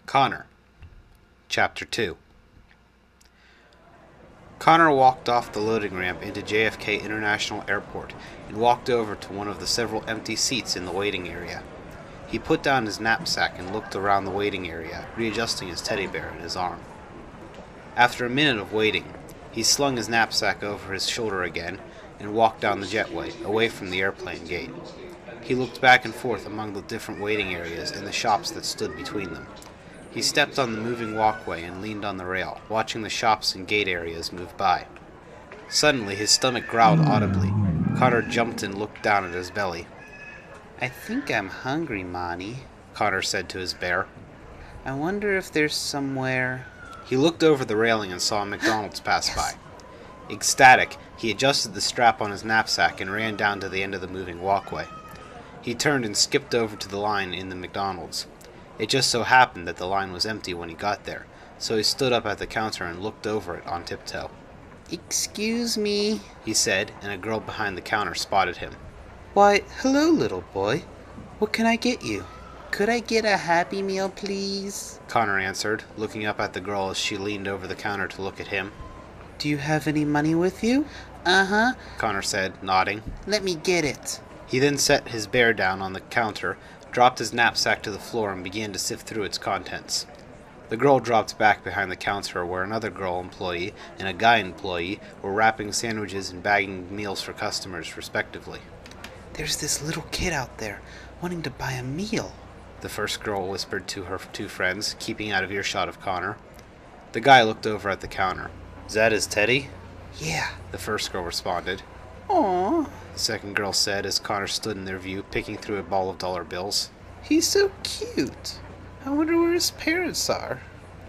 Connor. Chapter 2. Connor walked off the loading ramp into JFK International Airport and walked over to one of the several empty seats in the waiting area. He put down his knapsack and looked around the waiting area, readjusting his teddy bear in his arm. After a minute of waiting, he slung his knapsack over his shoulder again and walked down the jetway, away from the airplane gate. He looked back and forth among the different waiting areas and the shops that stood between them. He stepped on the moving walkway and leaned on the rail, watching the shops and gate areas move by. Suddenly, his stomach growled audibly. Connor jumped and looked down at his belly. "I think I'm hungry, Monty," Connor said to his bear. "I wonder if there's somewhere..." He looked over the railing and saw a McDonald's pass by. Ecstatic, he adjusted the strap on his knapsack and ran down to the end of the moving walkway. He turned and skipped over to the line in the McDonald's. It just so happened that the line was empty when he got there, so he stood up at the counter and looked over it on tiptoe. "Excuse me," he said, and a girl behind the counter spotted him. "Why, hello, little boy. What can I get you?" "Could I get a Happy Meal, please?" Connor answered, looking up at the girl as she leaned over the counter to look at him. "Do you have any money with you?" "Uh-huh," Connor said, nodding. "Let me get it." He then set his bear down on the counter, dropped his knapsack to the floor, and began to sift through its contents. The girl dropped back behind the counter where another girl employee and a guy employee were wrapping sandwiches and bagging meals for customers, respectively. "There's this little kid out there wanting to buy a meal," the first girl whispered to her two friends, keeping out of earshot of Connor. The guy looked over at the counter. "Is that his teddy?" "Yeah," the first girl responded. "Aw," the second girl said as Connor stood in their view, picking through a ball of dollar bills. "He's so cute. I wonder where his parents are."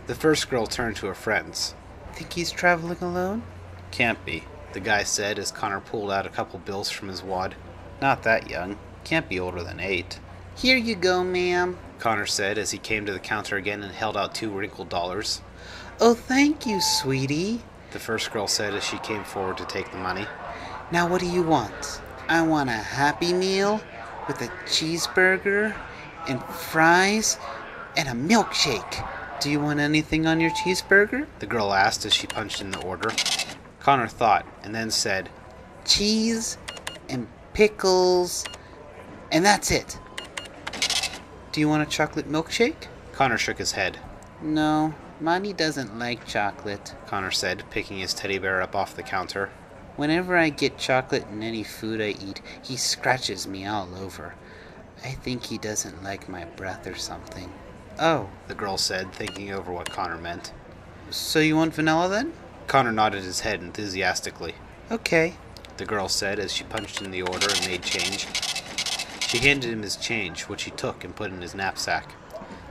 The first girl turned to her friends. "Think he's traveling alone?" "Can't be," the guy said as Connor pulled out a couple bills from his wad. "Not that young. Can't be older than 8. "Here you go, ma'am," Connor said as he came to the counter again and held out 2 wrinkled dollars. "Oh, thank you, sweetie," the first girl said as she came forward to take the money. "Now what do you want?" "I want a Happy Meal with a cheeseburger and fries and a milkshake." "Do you want anything on your cheeseburger?" the girl asked as she punched in the order. Connor thought and then said, "Cheese and pickles, and that's it." "Do you want a chocolate milkshake?" Connor shook his head. "No, Monty doesn't like chocolate," Connor said, picking his teddy bear up off the counter. "Whenever I get chocolate in any food I eat, he scratches me all over. I think he doesn't like my breath or something." "Oh," the girl said, thinking over what Connor meant. "So you want vanilla then?" Connor nodded his head enthusiastically. "Okay," the girl said as she punched in the order and made change. She handed him his change, which he took and put in his knapsack.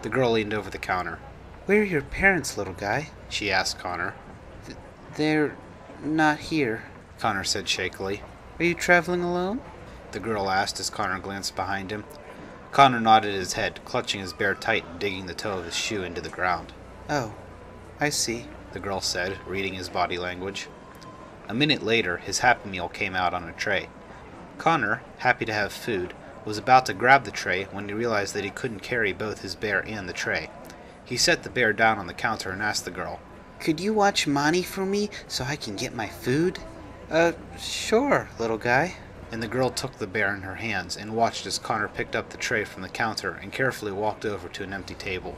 The girl leaned over the counter. "Where are your parents, little guy?" she asked Connor. They're not here," Connor said shakily. "Are you traveling alone?" the girl asked as Connor glanced behind him. Connor nodded his head, clutching his bear tight and digging the toe of his shoe into the ground. "Oh, I see," the girl said, reading his body language. A minute later, his Happy Meal came out on a tray. Connor, happy to have food, was about to grab the tray when he realized that he couldn't carry both his bear and the tray. He set the bear down on the counter and asked the girl, "Could you watch Monty for me so I can get my food?" Sure, little guy." And the girl took the bear in her hands and watched as Connor picked up the tray from the counter and carefully walked over to an empty table.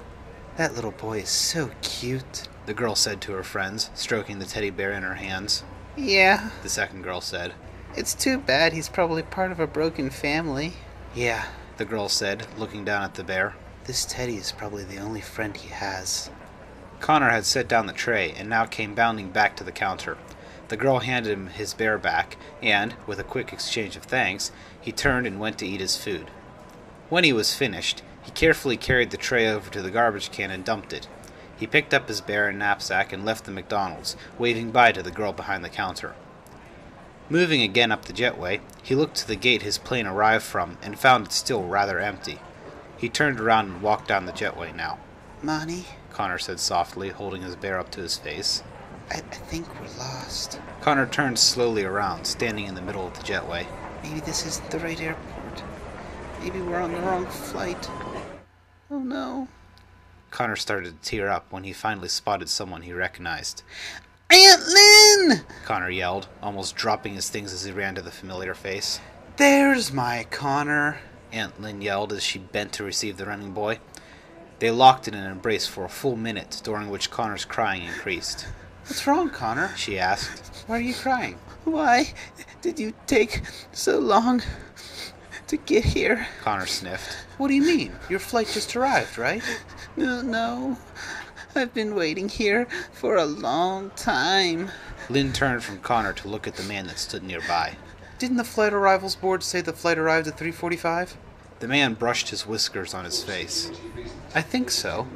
"That little boy is so cute," the girl said to her friends, stroking the teddy bear in her hands. "Yeah," the second girl said. "It's too bad he's probably part of a broken family." "Yeah," the girl said, looking down at the bear. "This teddy is probably the only friend he has." Connor had set down the tray and now came bounding back to the counter. The girl handed him his bear back, and, with a quick exchange of thanks, he turned and went to eat his food. When he was finished, he carefully carried the tray over to the garbage can and dumped it. He picked up his bear and knapsack and left the McDonald's, waving bye to the girl behind the counter. Moving again up the jetway, he looked to the gate his plane arrived from and found it still rather empty. He turned around and walked down the jetway now. "Monty," Connor said softly, holding his bear up to his face. I think we're lost." Connor turned slowly around, standing in the middle of the jetway. "Maybe this isn't the right airport. Maybe we're on the wrong flight. Oh no." Connor started to tear up when he finally spotted someone he recognized. Aunt Lynn! Connor yelled, almost dropping his things as he ran to the familiar face. There's my Connor, Aunt Lynn yelled as she bent to receive the running boy. They locked in an embrace for a full minute, during which Connor's crying increased. What's wrong, Connor? She asked. Why are you crying? Why did you take so long to get here? Connor sniffed. What do you mean? Your flight just arrived, right? No. I've been waiting here for a long time. Lynn turned from Connor to look at the man that stood nearby. Didn't the flight arrivals board say the flight arrived at 3:45? The man brushed his whiskers on his face. I think so.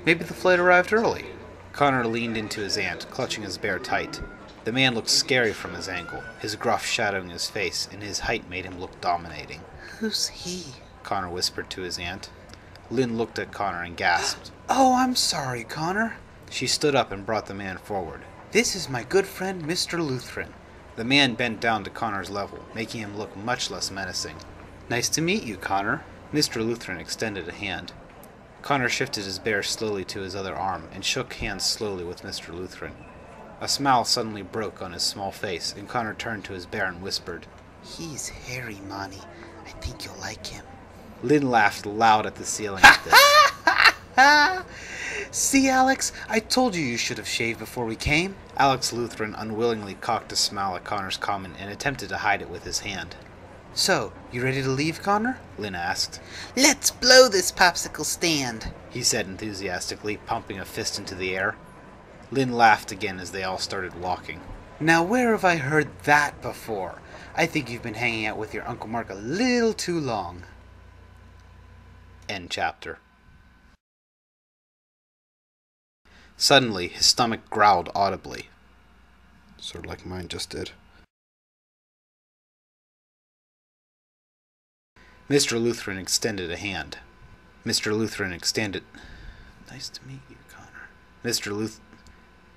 Maybe the flight arrived early. Connor leaned into his aunt, clutching his bear tight. The man looked scary from his angle, his gruff shadowing his face, and his height made him look dominating. Who's he? Connor whispered to his aunt. Lynn looked at Connor and gasped. Oh, I'm sorry, Connor. She stood up and brought the man forward. This is my good friend, Mr. Lutheran. The man bent down to Connor's level, making him look much less menacing. Nice to meet you, Connor. Mr. Lutheran extended a hand. Connor shifted his bear slowly to his other arm and shook hands slowly with Mr. Lutheran. A smile suddenly broke on his small face, and Connor turned to his bear and whispered, He's hairy, Monty. I think you'll like him. Lynn laughed loud at the ceiling at this. See, Alex? I told you should have shaved before we came. Alex Lutheran unwillingly cocked a smile at Connor's comment and attempted to hide it with his hand. So, you ready to leave, Connor? Lynn asked. Let's blow this popsicle stand, he said enthusiastically, pumping a fist into the air. Lynn laughed again as they all started walking. Now where have I heard that before? I think you've been hanging out with your Uncle Mark a little too long. End chapter. Suddenly, his stomach growled audibly. Sort of like mine just did. Mr. Lutheran extended a hand. Mr. Lutheran extended... Nice to meet you, Connor.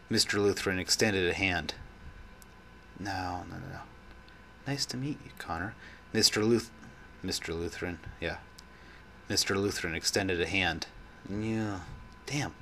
Mr. Lutheran extended a hand. No. Nice to meet you, Connor. Mr. Lutheran, yeah. Mr. Lutheran extended a hand. Yeah. Damn.